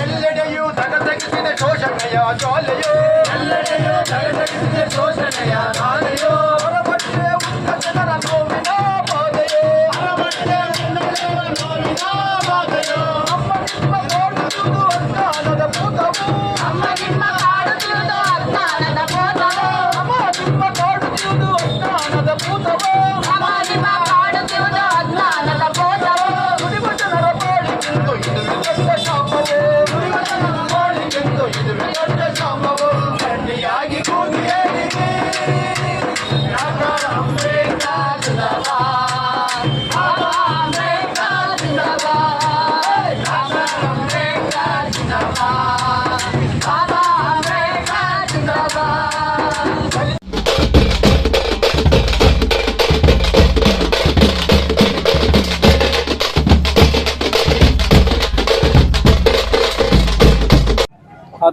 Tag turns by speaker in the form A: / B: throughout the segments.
A: ಎಲ್ಲೆಡೆಯೂ ಧಗಧಗಿಸಿದ ಶೋಷಣೆಯ ಜ್ವಾಲೆಯೋ ಎಲ್ಲೆಡೆಯೂ ಧಗಧಗಿಸಿದ ಶೋಷಣೆಯ ಜ್ವಾಲೆಯೋ ಹೊರಬಟ್ಟೆ ಉತ್ತ ಜನರ ನೋವಿನ ಬಾಧೆಯೋ ಹೊರಬಟ್ಟೆ ಉತ್ತ ಜನರ ನೋವಿನ ಬಾಧೆಯೋ ಅಮ್ಮ ನಿಮ್ಮ ಕಾಡುತ್ತಿರುವುದು ಅಜ್ಞಾನದ ಭೂತವು ಅಮ್ಮ ನಿಮ್ಮ ಕಾಡುತ್ತಿರುವುದು ಅಜ್ಞಾನದ ಭೂತವು ಅಮ್ಮ ನಿಮ್ಮ ಕಾಡುತ್ತಿರುವುದು ಅಜ್ಞಾನದ ಭೂತವು ಅಮ್ಮ ನಿಮ್ಮ ಕಾಡುತ್ತಿರುವುದು ಅಜ್ಞಾನದ ಭೂತವು ನುಡಿವ ಜನರ ಬಾಳಿಗೆಂದು ಇದು ವಿಕಟ ಶಾಪವೋ ನುಡಿವ ಜನರ ಬಾಳಿಗೆಂದು ಇದು ವಿಕಟ ಶಾಪವೋ ಗಟ್ಟಿಯಾಗಿ ಕೂಗಿ ಹೇಳಿದೆ ಡಾಕ್ಟರ್ ಅಂಬೇಡ್ಕರ್ ಜಿಂದಾಬಾದ್ ಬಾಬಾ ಅಂಬೇಡ್ಕರ್ ಜಿಂದಾಬಾದ್ ಡಾಕ್ಟರ್ ಅಂಬೇಡ್ಕರ್ ಜಿಂದಾಬಾದ್ ಬಾಬಾ ಅಂಬೇಡ್ಕರ್ ಜಿಂದಾಬಾದ್.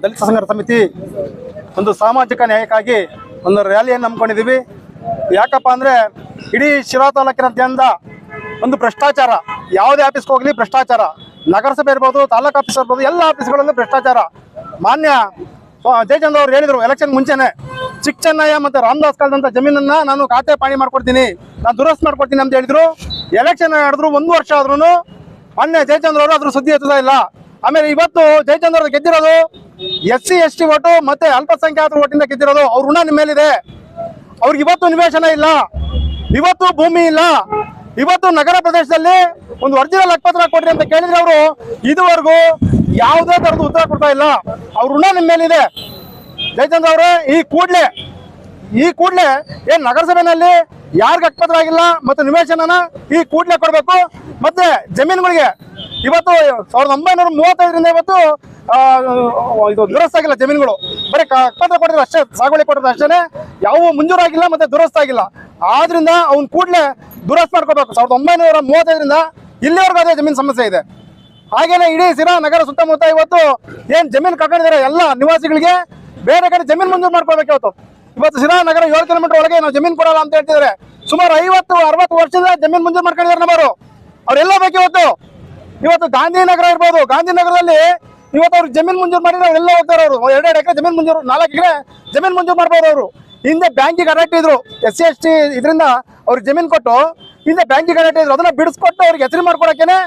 B: ದಲಿತ ಸಂಘರ್ಷ ಸಮಿತಿ ಒಂದು ಸಾಮಾಜಿಕ ನ್ಯಾಯಕ್ಕಾಗಿ ಒಂದು ರ್ಯಾಲಿಯನ್ನು ಹಮ್ಮಿಕೊಂಡಿದ್ದೀವಿ. ಯಾಕಪ್ಪ ಅಂದರೆ ಇಡೀ ಶಿರಾ ತಾಲೂಕಿನಾದ್ಯಂತ ಒಂದು ಭ್ರಷ್ಟಾಚಾರ, ಯಾವುದೇ ಆಫೀಸ್ಗೆ ಹೋಗಲಿ ಭ್ರಷ್ಟಾಚಾರ, ನಗರಸಭೆ ಇರ್ಬೋದು, ತಾಲೂಕು ಆಫೀಸ್ ಇರ್ಬೋದು, ಎಲ್ಲ ಆಫೀಸ್ಗಳಲ್ಲೂ ಭ್ರಷ್ಟಾಚಾರ. ಮಾನ್ಯ ಜಯಚಂದ್ರ ಅವರು ಹೇಳಿದರು ಎಲೆಕ್ಷನ್ ಮುಂಚೆನೆ ಚಿಕ್ಕಚನ್ನಯ್ಯ ಮತ್ತು ರಾಮದಾಸ್ ಕಾಲದಂಥ ಜಮೀನನ್ನು ನಾನು ಖಾತೆ ಪಾಣಿ ಮಾಡ್ಕೊಡ್ತೀನಿ, ನಾನು ದುರಸ್ತಿ ಮಾಡ್ಕೊಡ್ತೀನಿ ಅಂತ ಹೇಳಿದ್ರು. ಎಲೆಕ್ಷನ್ ನಡೆದ್ರು 1 ವರ್ಷ ಆದ್ರೂ ಮಾನ್ಯ ಜಯಚಂದ್ರ ಅವರು ಅದ್ರ ಸುದ್ದಿ ಎತ್ತುತ್ತಾ ಇಲ್ಲ. ಆಮೇಲೆ ಇವತ್ತು ಜಯಚಂದ್ರ ಅವರು ಗೆದ್ದಿರೋದು SC ST ಓಟು ಮತ್ತೆ ಅಲ್ಪಸಂಖ್ಯಾತರ ಓಟಿಂದ ಗೆದ್ದಿರೋದು. ಅವ್ರ ಋಣ ನಿಮ್ಮ ಮೇಲಿದೆ. ಅವ್ರಿಗೆ ಇವತ್ತು ನಿವೇಶನ ಇಲ್ಲ, ಇವತ್ತು ಭೂಮಿ ಇಲ್ಲ, ಇವತ್ತು ನಗರ ಪ್ರದೇಶದಲ್ಲಿ ಒಂದು ಒರಿಜಿನಲ್ ಹಕ್ಕುಪತ್ರ ಕೊಡ್ರಿ ಅಂತ ಕೇಳಿದ್ರೆ ಅವರು ಇದುವರೆಗೂ ಯಾವುದೇ ತರದ ಉತ್ತರ ಕೊಡ್ತಾ ಇಲ್ಲ. ಅವ್ರ ಋಣ ನಿಮ್ಮ ಮೇಲಿದೆ. ಜಯಚಂದ್ರ ಅವರೇ, ಈ ಕೂಡಲೇ ಏನ್ ನಗರಸಭೆನಲ್ಲಿ ಯಾರಿಗೆ ಹಕ್ಕುಪತ್ರ ಆಗಿಲ್ಲ ಮತ್ತು ನಿವೇಶನನ ಈ ಕೂಡಲೇ ಕೊಡಬೇಕು. ಮತ್ತೆ ಜಮೀನುಗಳಿಗೆ ಇವತ್ತು 1935ರಿಂದ ಇವತ್ತು ಇದು ದುರಸ್ತಾಗಿಲ್ಲ ಜಮೀನುಗಳು. ಬರೀ ಹಕ್ಕುಪತ್ರ ಕೊಟ್ಟಿದ್ರು ಅಷ್ಟೇ, ಸಾಗುವಳಿ ಕೊಟ್ಟಿದ್ರು ಅಷ್ಟೇ, ಯಾವ ಮಂಜೂರಾಗಿಲ್ಲ ಮತ್ತೆ ದುರಸ್ತಾಗಿಲ್ಲ. ಆದ್ರಿಂದ ಅವ್ನು ಕೂಡಲೇ ದುರಸ್ತು ಮಾಡ್ಕೋಬೇಕು. 1935ರಿಂದ ಇಲ್ಲಿವರೆಗೂ ಅದೇ ಜಮೀನು ಸಮಸ್ಯೆ ಇದೆ. ಹಾಗೇನೆ ಇಡೀ ಸಿರಾ ನಗರ ಸುತ್ತಮುತ್ತ ಇವತ್ತು ಏನ್ ಜಮೀನು ಕಳ್ಕೊಂಡಿದ್ದಾರೆ ಎಲ್ಲ ನಿವಾಸಿಗಳಿಗೆ ಬೇರೆ ಕಡೆ ಜಮೀನು ಮಂಜೂರು ಮಾಡ್ಕೋಬೇಕು. ಇವತ್ತು ಸಿರಾ ನಗರ 7 ಕಿಲೋಮೀಟರ್ ಒಳಗೆ ನಾವು ಜಮೀನು ಕೊಡಲ್ಲ ಅಂತ ಹೇಳ್ತಿದ್ದಾರೆ. ಸುಮಾರು 50-60 ವರ್ಷದ ಜಮೀನು ಮಂಜೂರು ಮಾಡ್ಕೊಂಡಿದ್ದಾರೆ ನಮ್ಮವರು. ಅವ್ರೆಲ್ಲ ಬೇಕು. ಇವತ್ತು ಗಾಂಧಿನಗರ ಇರ್ಬೋದು, ಗಾಂಧಿನಗರದಲ್ಲಿ ಇವತ್ತು ಅವ್ರಿಗೆ ಜಮೀನು ಮಂಜೂರು ಮಾಡಿದ್ರೆ ಅವರೆಲ್ಲ ಹೋಗ್ತಾರೆ. ಅವರು 2 ಎಕರೆ ಜಮೀನು ಮಂಜೂರು, 4 ಎಕರೆ ಜಮೀನು ಮಂಜೂರು ಮಾಡ್ಬೋದು. ಅವರು ಹಿಂದೆ ಬ್ಯಾಂಕಿಗೆ ಅಡಾಕ್ಟ್ ಇದ್ರು, SC ST ಇದರಿಂದ ಅವ್ರಿಗೆ ಜಮೀನು ಕೊಟ್ಟು ಹಿಂದೆ ಬ್ಯಾಂಕಿಗೆ ಅಡಾಕ್ಟ್ ಇದ್ರು. ಅದನ್ನ ಬಿಡಿಸ್ಕೊಟ್ಟು ಅವ್ರಿಗೆ ಹೆಸರು ಮಾಡ್ಕೊಡಕ್ಕೇನೆ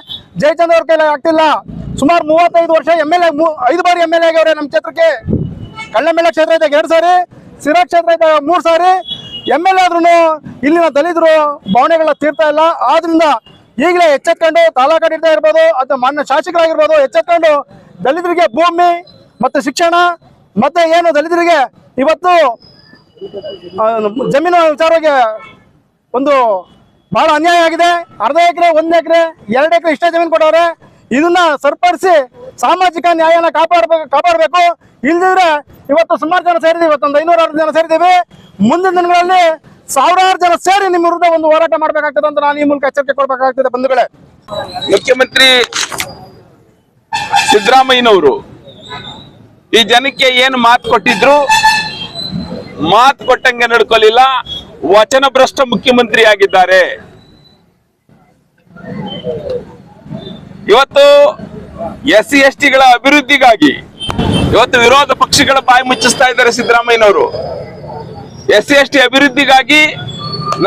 B: ಜಯಚಂದ್ರ ಅವ್ರ ಕೈಲಿ ಆಗ್ತಿಲ್ಲ. ಸುಮಾರು 35 ವರ್ಷ MLA, 5 ಬಾರಿ MLA ಆಗವ್ರೆ ನಮ್ಮ ಕ್ಷೇತ್ರಕ್ಕೆ. ಕಳ್ಳಮೆಲ್ಲ ಕ್ಷೇತ್ರ ಇದ್ದಾಗ 2 ಸಾರಿ, ಸಿರಾ ಕ್ಷೇತ್ರ ಇದ್ದಾಗ 3 ಸಾರಿ MLA ಆದ್ರೂ ಇಲ್ಲಿನ ದಲಿತರು ಭಾವನೆಗಳ ತೀರ್ತಾ ಇಲ್ಲ. ಆದ್ರಿಂದ ಈಗಲೇ ಎಚ್ಚೆತ್ಕೊಂಡು ತಾಲೂಕಾಡಳಿತ ಇರ್ಬೋದು ಅಥವಾ ಮಾನ್ಯ ಶಾಸಕರಾಗಿರ್ಬೋದು ಎಚ್ಚೆತ್ಕೊಂಡು ದಲಿತರಿಗೆ ಭೂಮಿ ಮತ್ತು ಶಿಕ್ಷಣ ಮತ್ತೆ ಏನು ದಲಿತರಿಗೆ ಇವತ್ತು ಜಮೀನು ವಿಚಾರವಾಗಿ ಒಂದು ಬಹಳ ಅನ್ಯಾಯ ಆಗಿದೆ. ಅರ್ಧ ಎಕರೆ, 1 ಎಕರೆ, 2 ಎಕರೆ ಇಷ್ಟೇ ಜಮೀನು ಕೊಟ್ಟವ್ರೆ. ಇದನ್ನ ಸರಿಪಡಿಸಿ ಸಾಮಾಜಿಕ ನ್ಯಾಯನ ಕಾಪಾಡಬೇಕು. ಇಲ್ದಿದ್ರೆ ಇವತ್ತು ಸುಮಾರು ಜನ ಸೇರಿದೀವಿ, ಇವತ್ತೊಂದು 560 ಜನ ಸೇರಿದ್ದೀವಿ. ಮುಂದಿನ ದಿನಗಳಲ್ಲಿ 1000 ಜನ ಸೇರಿ ನಿಮ್ಮ ವಿರುದ್ಧ ಒಂದು ಹೋರಾಟ ಮಾಡಬೇಕಾಗ್ತದೆ ಅಂತ ನಾನು ಈ ಮೂಲಕ ಎಚ್ಚರಿಕೆ ಕೊಡಬೇಕಾಗ್ತದೆ. ಬಂಧುಗಳೇ,
C: ಮುಖ್ಯಮಂತ್ರಿ ಸಿದ್ದರಾಮಯ್ಯನವರು ಈ ಜನಕ್ಕೆ ಏನು ಮಾತು ಕೊಟ್ಟಿದ್ರು, ಮಾತು ಕೊಟ್ಟಂಗೆ ನಡ್ಕೊಳ್ಳಿಲ್ಲ. ವಚನ ಭ್ರಷ್ಟ ಮುಖ್ಯಮಂತ್ರಿ ಆಗಿದ್ದಾರೆ. ಇವತ್ತು SC ST ಗಳ ಅಭಿವೃದ್ಧಿಗಾಗಿ ಇವತ್ತು ವಿರೋಧ ಪಕ್ಷಗಳ ಬಾಯಿ ಮುಚ್ಚಿಸ್ತಾ ಇದ್ದಾರೆ ಸಿದ್ದರಾಮಯ್ಯನವರು. SC ST ಅಭಿವೃದ್ಧಿಗಾಗಿ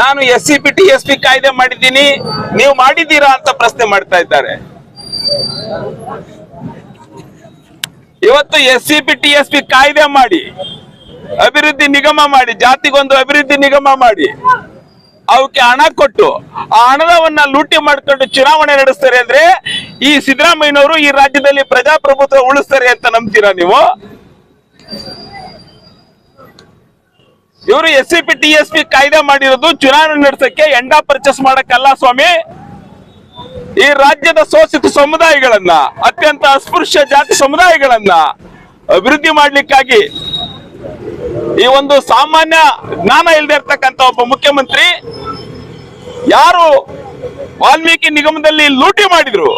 C: ನಾನು SCPT SP ಕಾಯ್ದೆ ಮಾಡಿದ್ದೀನಿ, ನೀವು ಮಾಡಿದ್ದೀರಾ ಅಂತ ಪ್ರಶ್ನೆ ಮಾಡ್ತಾ ಇದ್ದಾರೆ. ಇವತ್ತು SCPT SP ಕಾಯ್ದೆ ಮಾಡಿ, ಅಭಿವೃದ್ಧಿ ನಿಗಮ ಮಾಡಿ, ಜಾತಿಗೊಂದು ಅಭಿವೃದ್ಧಿ ನಿಗಮ ಮಾಡಿ, ಅವಕ್ಕೆ ಹಣ ಕೊಟ್ಟು ಆ ಹಣವನ್ನ ಲೂಟಿ ಮಾಡ್ಕೊಂಡು ಚುನಾವಣೆ ನಡೆಸ್ತಾರೆ ಅಂದ್ರೆ ಈ ಸಿದ್ದರಾಮಯ್ಯನವರು ಈ ರಾಜ್ಯದಲ್ಲಿ ಪ್ರಜಾಪ್ರಭುತ್ವ ಉಳಿಸ್ತಾರೆ ಅಂತ ನಂಬ್ತೀರಾ ನೀವು? ಇವರು SCPT SP ಕಾಯ್ದೆ ಮಾಡಿರೋದು ಚುನಾವಣೆ ನಡೆಸಕ್ಕೆ, ಎಂಡ ಪರ್ಚೇಸ್ ಮಾಡಕ್ಕಲ್ಲ ಸ್ವಾಮಿ. ಈ ರಾಜ್ಯದ ಶೋಷಿತ ಸಮುದಾಯಗಳನ್ನ, ಅತ್ಯಂತ ಅಸ್ಪೃಶ್ಯ ಜಾತಿ ಸಮುದಾಯಗಳನ್ನ ಅಭಿವೃದ್ಧಿ ಮಾಡ್ಲಿಕ್ಕಾಗಿ ಈ ಒಂದು ಸಾಮಾನ್ಯ ಜ್ಞಾನ ಇಲ್ಲದೆ ಇರ್ತಕ್ಕಂಥ ಒಬ್ಬ ಮುಖ್ಯಮಂತ್ರಿ, ಯಾರು ವಾಲ್ಮೀಕಿ ನಿಗಮದಲ್ಲಿ ಲೂಟಿ ಮಾಡಿದ್ರು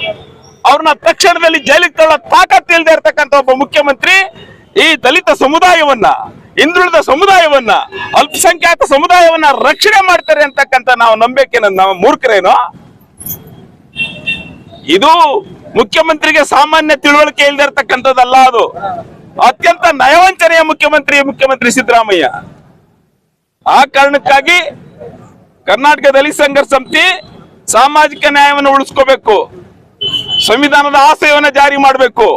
C: ಅವ್ರನ್ನ ತಕ್ಷಣದಲ್ಲಿ ಜೈಲಿಗೆ ತಳ್ಳೋ ತಾಕತ್ತು ಇಲ್ಲದೆ ಇರ್ತಕ್ಕಂಥ ಒಬ್ಬ ಮುಖ್ಯಮಂತ್ರಿ ಈ ದಲಿತ ಸಮುದಾಯವನ್ನ, ಹಿಂದುಳಿದ ಸಮುದಾಯವನ್ನ, ಅಲ್ಪಸಂಖ್ಯಾತ ಸಮುದಾಯವನ್ನ ರಕ್ಷಣೆ ಮಾಡ್ತಾರೆ ಅಂತಕ್ಕಂಥ ನಾವು ನಂಬೇಕೆ ನಾವು ಮೂರ್ಖರೇನೋ? ಇದು ಮುಖ್ಯಮಂತ್ರಿಗೆ ಸಾಮಾನ್ಯ ತಿಳುವಳಿಕೆ ಇಲ್ಲದೆ ಇರತಕ್ಕಂಥದ್ದಲ್ಲ, ಅದು ಅತ್ಯಂತ ನಯವಂಚನೆಯ ಮುಖ್ಯಮಂತ್ರಿ ಸಿದ್ದರಾಮಯ್ಯ. ಆ ಕಾರಣಕ್ಕಾಗಿ ಕರ್ನಾಟಕ ದಲಿತ ಸಂಘರ್ಷ ಸಮಿತಿ ಸಾಮಾಜಿಕ ನ್ಯಾಯವನ್ನು ಉಳಿಸ್ಕೋಬೇಕು, ಸಂವಿಧಾನದ ಆಶಯವನ್ನ ಜಾರಿ ಮಾಡಬೇಕು.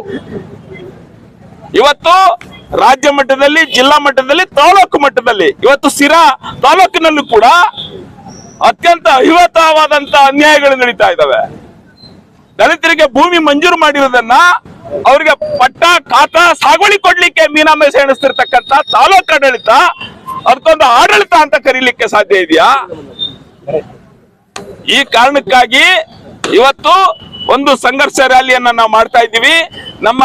C: ಇವತ್ತು ರಾಜ್ಯ ಮಟ್ಟದಲ್ಲಿ, ಜಿಲ್ಲಾ ಮಟ್ಟದಲ್ಲಿ, ತಾಲೂಕು ಮಟ್ಟದಲ್ಲಿ, ಇವತ್ತು ಸಿರಾ ತಾಲೂಕಿನಲ್ಲೂ ಕೂಡ ಅತ್ಯಂತ ಅಹಿತವಾದಂತ ಅನ್ಯಾಯಗಳು ನಡೀತಾ ಇದ್ದಾವೆ. ದಲಿತರಿಗೆ ಭೂಮಿ ಮಂಜೂರು ಮಾಡಿರೋದನ್ನ ಅವರಿಗೆ ಪಟ್ಟ ಖಾತಾ ಸಾಗುವಳಿ ಕೊಡ್ಲಿಕ್ಕೆ ಮೀನಾಮೇಷ ಎಣಿಸ್ತಿರ್ತಕ್ಕಂಥ ತಾಲೂಕು ಆಡಳಿತ ಅದಕ್ಕೊಂದು ಆಡಳಿತ ಅಂತ ಕರೀಲಿಕ್ಕೆ ಸಾಧ್ಯ ಇದೆಯಾ? ಈ ಕಾರಣಕ್ಕಾಗಿ ಇವತ್ತು ಒಂದು ಸಂಘರ್ಷ ರ್ಯಾಲಿಯನ್ನ ನಾವು ಮಾಡ್ತಾ ಇದ್ದೀವಿ. ನಮ್ಮ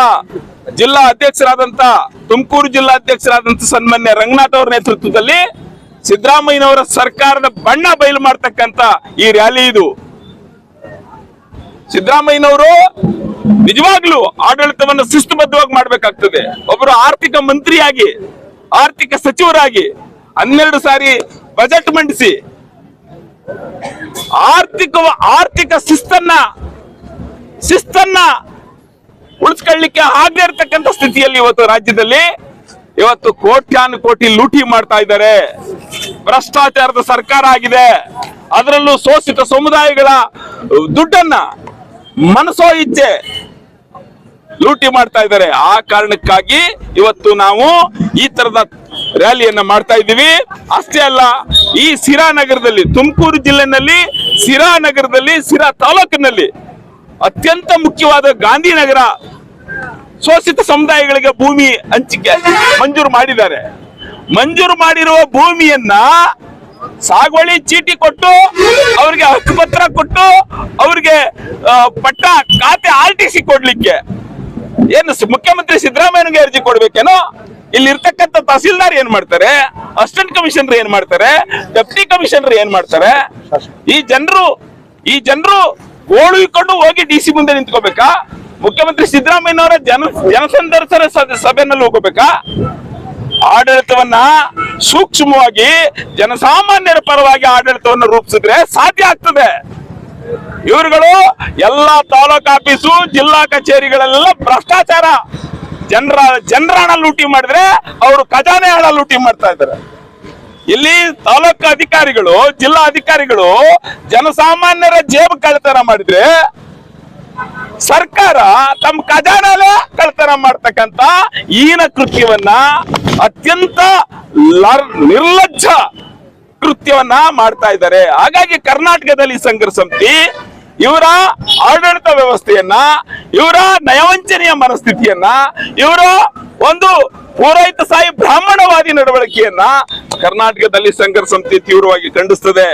C: ಜಿಲ್ಲಾ ಅಧ್ಯಕ್ಷರಾದಂತ, ತುಮಕೂರು ಜಿಲ್ಲಾ ಅಧ್ಯಕ್ಷರಾದಂತ ಸನ್ಮಾನ್ಯ ರಂಗನಾಥ್ ಅವರ ನೇತೃತ್ವದಲ್ಲಿ ಸಿದ್ದರಾಮಯ್ಯನವರ ಸರ್ಕಾರದ ಬಣ್ಣ ಬಯಲು ಮಾಡ್ತಕ್ಕಂತ ಈ ರ್ಯಾಲಿ ಇದು. ಸಿದ್ದರಾಮಯ್ಯನವರು ನಿಜವಾಗ್ಲೂ ಆಡಳಿತವನ್ನು ಶಿಸ್ತುಬದ್ಧವಾಗಿ ಮಾಡಬೇಕಾಗ್ತದೆ. ಒಬ್ಬರು ಆರ್ಥಿಕ ಮಂತ್ರಿಯಾಗಿ, ಆರ್ಥಿಕ ಸಚಿವರಾಗಿ 12 ಸಾರಿ ಬಜೆಟ್ ಮಂಡಿಸಿ ಆರ್ಥಿಕ ಶಿಸ್ತನ್ನ ಉಳಿಸ್ಕೊಳ್ಳಿಕ್ಕೆ ಆಗದೆ ಇರತಕ್ಕಂಥ ಸ್ಥಿತಿಯಲ್ಲಿ ಇವತ್ತು ರಾಜ್ಯದಲ್ಲಿ ಇವತ್ತು ಕೋಟ್ಯಾನುಕೋಟಿ ಲೂಟಿ ಮಾಡ್ತಾ ಇದ್ದಾರೆ. ಭ್ರಷ್ಟಾಚಾರದ ಸರ್ಕಾರ ಆಗಿದೆ. ಅದರಲ್ಲೂ ಶೋಷಿತ ಸಮುದಾಯಗಳ ದುಡ್ಡನ್ನ ಮನಸೋ ಇಚ್ಛೆ ಲೂಟಿ ಮಾಡ್ತಾ ಇದ್ದಾರೆ. ಆ ಕಾರಣಕ್ಕಾಗಿ ಇವತ್ತು ನಾವು ಈ ತರದ ರ್ಯಾಲಿಯನ್ನ ಮಾಡ್ತಾ ಇದ್ದೀವಿ. ಅಷ್ಟೇ ಅಲ್ಲ, ಈ ಸಿರಾ ನಗರದಲ್ಲಿ, ತುಮಕೂರು ಜಿಲ್ಲೆನಲ್ಲಿ ಸಿರಾ ನಗರದಲ್ಲಿ, ಸಿರಾ ತಾಲೂಕಿನಲ್ಲಿ ಅತ್ಯಂತ ಮುಖ್ಯವಾದ ಗಾಂಧಿನಗರ ಶೋಷಿತ ಸಮುದಾಯಗಳಿಗೆ ಭೂಮಿ ಹಂಚಿಕೆ ಮಂಜೂರು ಮಾಡಿದ್ದಾರೆ. ಮಂಜೂರು ಮಾಡಿರುವ ಭೂಮಿಯನ್ನ ಸಾಗುವಳಿ ಚೀಟಿ ಕೊಟ್ಟು, ಅವರಿಗೆ ಹಕ್ಕುಪತ್ರ ಕೊಟ್ಟು, ಅವರಿಗೆ ಪಟ್ಟ ಖಾತೆ RTC ಕೊಡ್ಲಿಕ್ಕೆ ಏನು ಮುಖ್ಯಮಂತ್ರಿ ಸಿದ್ದರಾಮಯ್ಯನಿಗೆ ಅರ್ಜಿ ಕೊಡ್ಬೇಕೇನೋ? ಇಲ್ಲಿ ಇರ್ತಕ್ಕಂಥ ತಹಸೀಲ್ದಾರ್ ಏನ್ ಮಾಡ್ತಾರೆ? ಅಸಿಸ್ಟೆಂಟ್ ಕಮಿಷನರ್ ಏನ್ ಮಾಡ್ತಾರೆ? ಡೆಪ್ಟಿ ಕಮಿಷನರ್ ಏನ್ ಮಾಡ್ತಾರೆ? ಈ ಜನರು ಓಡಿಕೊಂಡು ಹೋಗಿ DC ಮುಂದೆ ನಿಂತ್ಕೋಬೇಕಾ? ಮುಖ್ಯಮಂತ್ರಿ ಸಿದ್ದರಾಮಯ್ಯನವರ ಜನಸಂದರ್ಶನ ಸಭೆಯಲ್ಲಿ ಹೋಗಬೇಕಾ? ಆಡಳಿತವನ್ನ ಸೂಕ್ಷ್ಮವಾಗಿ ಜನಸಾಮಾನ್ಯರ ಪರವಾಗಿ ಆಡಳಿತವನ್ನು ರೂಪಿಸಿದ್ರೆ ಸಾಧ್ಯ ಆಗ್ತದೆ. ಇವರುಗಳು ಎಲ್ಲಾ ತಾಲೂಕು ಆಫೀಸು, ಜಿಲ್ಲಾ ಕಚೇರಿಗಳೆಲ್ಲ ಭ್ರಷ್ಟಾಚಾರ, ಜನರ ಹಣ ಲೂಟಿ ಮಾಡಿದ್ರೆ ಅವರು ಖಜಾನೆ ಹಣ ಲೂಟಿ ಮಾಡ್ತಾ ಇದ್ದಾರೆ. ಇಲ್ಲಿ ತಾಲೂಕು ಅಧಿಕಾರಿಗಳು, ಜಿಲ್ಲಾ ಅಧಿಕಾರಿಗಳು ಜನಸಾಮಾನ್ಯರ ಜೇಬು ಕಳ್ಳತನ ಮಾಡಿದ್ರೆ ಸರ್ಕಾರ ತಮ್ಮ ಖಜಾನೆಲೆ ಕಳ್ಳತನ ಮಾಡ್ತಕ್ಕಂತ ಹೀನ ಕೃತ್ಯವನ್ನ, ಅತ್ಯಂತ ನಿರ್ಲಜ್ಜ ಕೃತ್ಯವನ್ನ ಮಾಡ್ತಾ ಇದ್ದಾರೆ. ಹಾಗಾಗಿ ಕರ್ನಾಟಕದಲ್ಲಿ ಸಂಘರ್ಷ ಸಮಿತಿ ಇವರ ಆಡಳಿತ ವ್ಯವಸ್ಥೆಯನ್ನ, ಇವರ ನಯವಂಚನೆಯ ಮನಸ್ಥಿತಿಯನ್ನ, ಇವರ ಒಂದು ಪೂರೈತ ಸಾಯಿ ಬ್ರಾಹ್ಮಣವಾದಿ ನಡವಳಿಕೆಯನ್ನ ಕರ್ನಾಟಕದಲ್ಲಿ ಸಂಘರ್ಷ ಸಮಿತಿ ತೀವ್ರವಾಗಿ ಖಂಡಿಸ್ತದೆ.